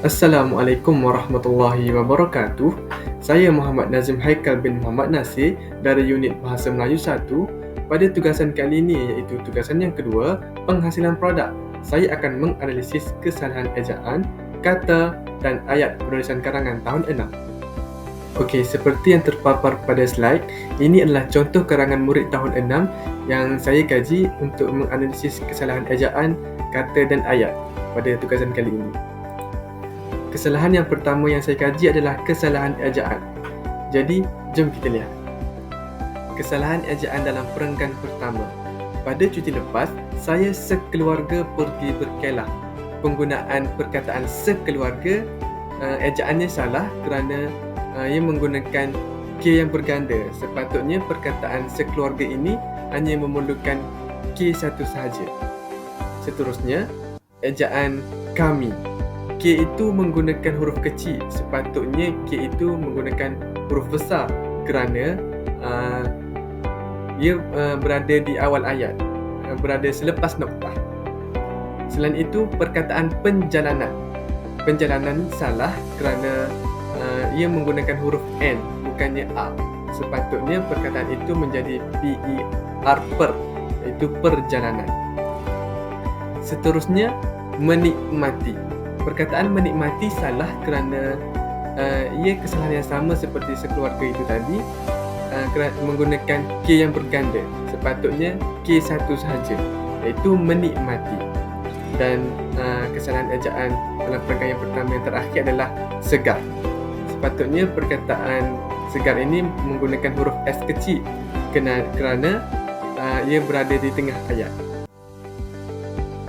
Assalamualaikum warahmatullahi wabarakatuh. Saya Muhammad Nazim Haikal bin Muhammad Nasir dari Unit Bahasa Melayu 1. Pada tugasan kali ini, iaitu tugasan yang kedua, penghasilan produk. Saya akan menganalisis kesalahan ejaan, kata dan ayat penulisan karangan tahun 6. Okey, seperti yang terpapar pada slide, ini adalah contoh karangan murid tahun 6 yang saya kaji untuk menganalisis kesalahan ejaan, kata dan ayat pada tugasan kali ini. Kesalahan yang pertama yang saya kaji adalah kesalahan ejaan. Jadi, jom kita lihat. Kesalahan ejaan dalam perenggan pertama. Pada cuti lepas, saya sekeluarga pergi berkelah. Penggunaan perkataan sekeluarga, ejaannya salah kerana ia menggunakan K yang berganda. Sepatutnya perkataan sekeluarga ini hanya memerlukan K satu sahaja. Seterusnya, ejaan kami. K itu menggunakan huruf kecil. Sepatutnya K itu menggunakan huruf besar kerana ia berada di awal ayat, berada selepas noktah. Selain itu, perkataan penjalanan. Penjalanan salah kerana ia menggunakan huruf N bukannya A. Sepatutnya perkataan itu menjadi PER, iaitu perjalanan. Seterusnya, menikmati. Perkataan menikmati salah kerana ia kesalahan yang sama seperti sekeluarga itu tadi, menggunakan K yang berganda. Sepatutnya K satu sahaja, iaitu menikmati. Dan kesalahan ejaan dalam perenggan yang pertama yang terakhir adalah segar. Sepatutnya perkataan segar ini menggunakan huruf S kecil kerana ia berada di tengah ayat.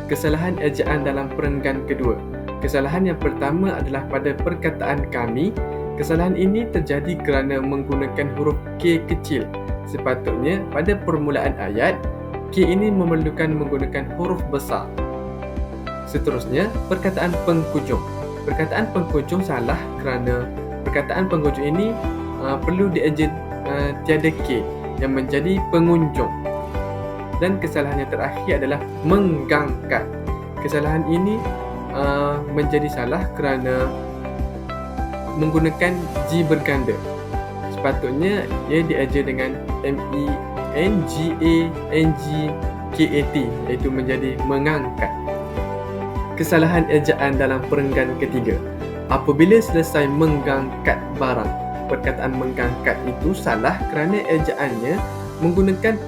Kesalahan ejaan dalam perenggan kedua. Kesalahan yang pertama adalah pada perkataan kami. Kesalahan ini terjadi kerana menggunakan huruf K kecil. Sepatutnya pada permulaan ayat, K ini memerlukan menggunakan huruf besar. Seterusnya, perkataan penghujung. Perkataan penghujung salah kerana perkataan penghujung ini perlu dieja tiada K yang menjadi pengunjung. Dan kesalahan yang terakhir adalah menggangkat. Kesalahan ini menjadi salah kerana menggunakan G berganda. Sepatutnya ia dieja dengan MENGANGKAT, iaitu menjadi mengangkat. Kesalahan ejaan dalam perenggan ketiga. Apabila selesai menggangkat barang, perkataan menggangkat itu salah kerana ejaannya menggunakan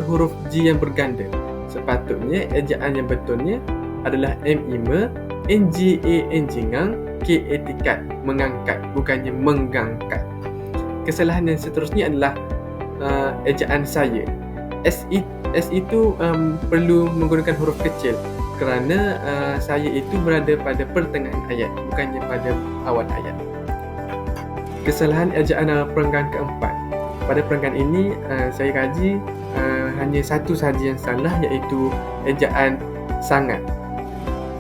huruf G yang berganda. Sepatutnya ejaan yang betulnya adalah MIME, NGANGANG, KAT, mengangkat, bukannya menggangkat. Kesalahan yang seterusnya adalah ejaan saya. S itu perlu menggunakan huruf kecil kerana saya itu berada pada pertengahan ayat, bukannya pada awal ayat. Kesalahan ejaan dalam perenggan keempat. Pada perenggan ini saya kaji hanya satu sahaja yang salah, iaitu ejaan sangat.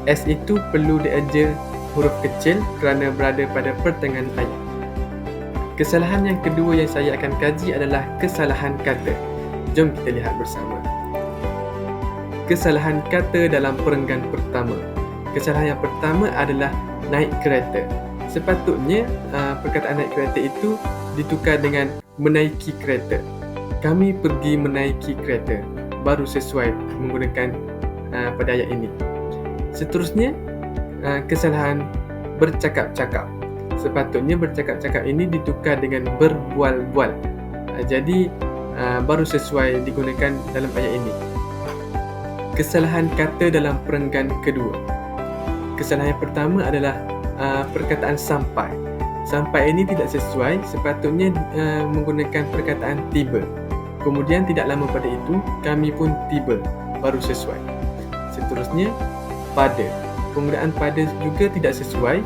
S itu perlu dieja huruf kecil kerana berada pada pertengahan ayat. Kesalahan yang kedua yang saya akan kaji adalah kesalahan kata. Jom kita lihat bersama. Kesalahan kata dalam perenggan pertama. Kesalahan yang pertama adalah naik kereta. Sepatutnya perkataan naik kereta itu ditukar dengan menaiki kereta. Kami pergi menaiki kereta. Baru sesuai menggunakan pada ayat ini. Seterusnya, kesalahan bercakap-cakap. Sepatutnya bercakap-cakap ini ditukar dengan berbual-bual. Jadi, baru sesuai digunakan dalam ayat ini. Kesalahan kata dalam perenggan kedua. Kesalahan yang pertama adalah perkataan sampai. Sampai ini tidak sesuai, sepatutnya menggunakan perkataan tiba. Kemudian tidak lama pada itu, kami pun tiba, baru sesuai. Seterusnya, pada. Penggunaan pada juga tidak sesuai.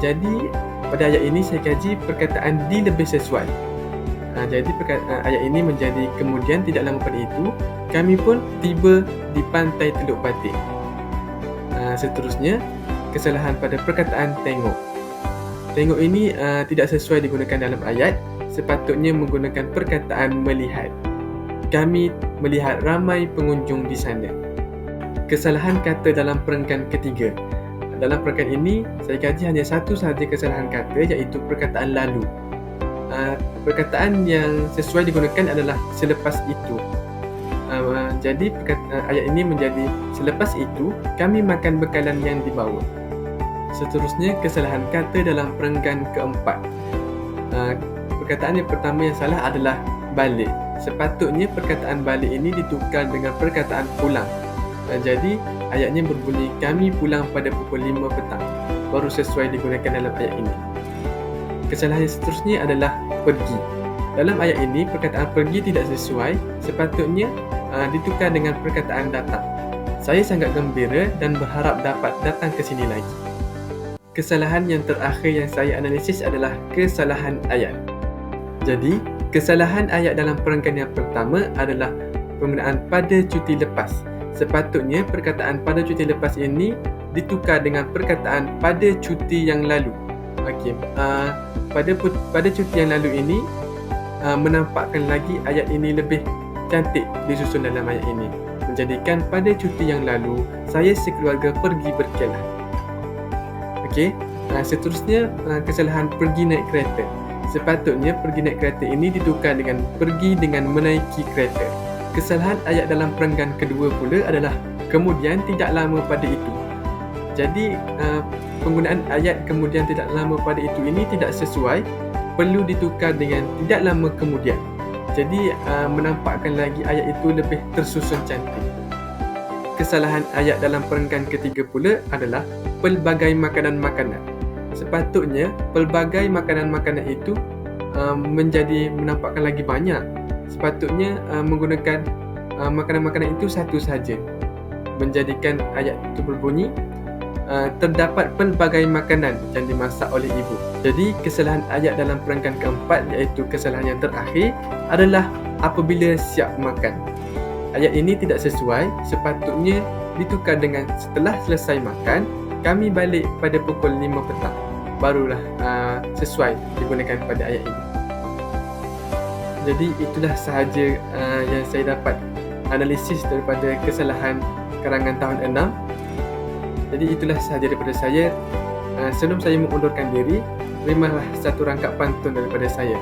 Jadi pada ayat ini saya kaji perkataan di lebih sesuai. Jadi ayat ini menjadi kemudian tidak lama pada itu kami pun tiba di pantai Teluk Batik. Seterusnya, kesalahan pada perkataan tengok. Tengok ini tidak sesuai digunakan dalam ayat. Sepatutnya menggunakan perkataan melihat. Kami melihat ramai pengunjung di sana. Kesalahan kata dalam perenggan ketiga. Dalam perenggan ini, saya kaji hanya satu sahaja kesalahan kata, iaitu perkataan lalu. Perkataan yang sesuai digunakan adalah selepas itu. Jadi ayat ini menjadi selepas itu kami makan bekalan yang dibawa. Seterusnya, kesalahan kata dalam perenggan keempat. Perkataan yang pertama yang salah adalah balik. Sepatutnya perkataan balik ini ditukar dengan perkataan pulang. Jadi ayatnya berbunyi kami pulang pada pukul 5 petang. Baru sesuai digunakan dalam ayat ini. Kesalahan yang seterusnya adalah pergi. Dalam ayat ini perkataan pergi tidak sesuai, sepatutnya ditukar dengan perkataan datang. Saya sangat gembira dan berharap dapat datang ke sini lagi. Kesalahan yang terakhir yang saya analisis adalah kesalahan ayat. Jadi, kesalahan ayat dalam perenggan yang pertama adalah penggunaan pada cuti lepas. Sepatutnya perkataan pada cuti lepas ini ditukar dengan perkataan pada cuti yang lalu. Okey, pada cuti yang lalu ini menampakkan lagi ayat ini lebih cantik disusun dalam ayat ini, menjadikan pada cuti yang lalu saya sekeluarga pergi berkelah. Okey, seterusnya kesalahan pergi naik kereta. Sepatutnya pergi naik kereta ini ditukar dengan pergi dengan menaiki kereta. Kesalahan ayat dalam perenggan kedua pula adalah kemudian tidak lama pada itu. Jadi penggunaan ayat kemudian tidak lama pada itu ini tidak sesuai, perlu ditukar dengan tidak lama kemudian. Jadi menampakkan lagi ayat itu lebih tersusun cantik. Kesalahan ayat dalam perenggan ketiga pula adalah pelbagai makanan-makanan. Sepatutnya pelbagai makanan-makanan itu menampakkan lagi banyak. Sepatutnya menggunakan makanan-makanan itu satu sahaja, menjadikan ayat itu berbunyi terdapat pelbagai makanan yang dimasak oleh ibu. Jadi kesalahan ayat dalam perenggan keempat, iaitu kesalahan yang terakhir, adalah apabila siap makan. Ayat ini tidak sesuai, sepatutnya ditukar dengan setelah selesai makan kami balik pada pukul 5 petang. Barulah sesuai digunakan pada ayat ini. Jadi itulah sahaja yang saya dapat analisis daripada kesalahan karangan tahun 6. Jadi itulah sahaja daripada saya. Sebelum saya mengundurkan diri, terimalah satu rangkap pantun daripada saya.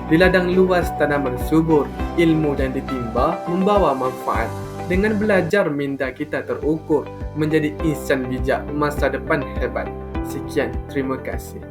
Di ladang luas tanaman subur, ilmu dan ditimba membawa manfaat. Dengan belajar minda kita terukur, menjadi insan bijak, masa depan hebat. Sekian, terima kasih.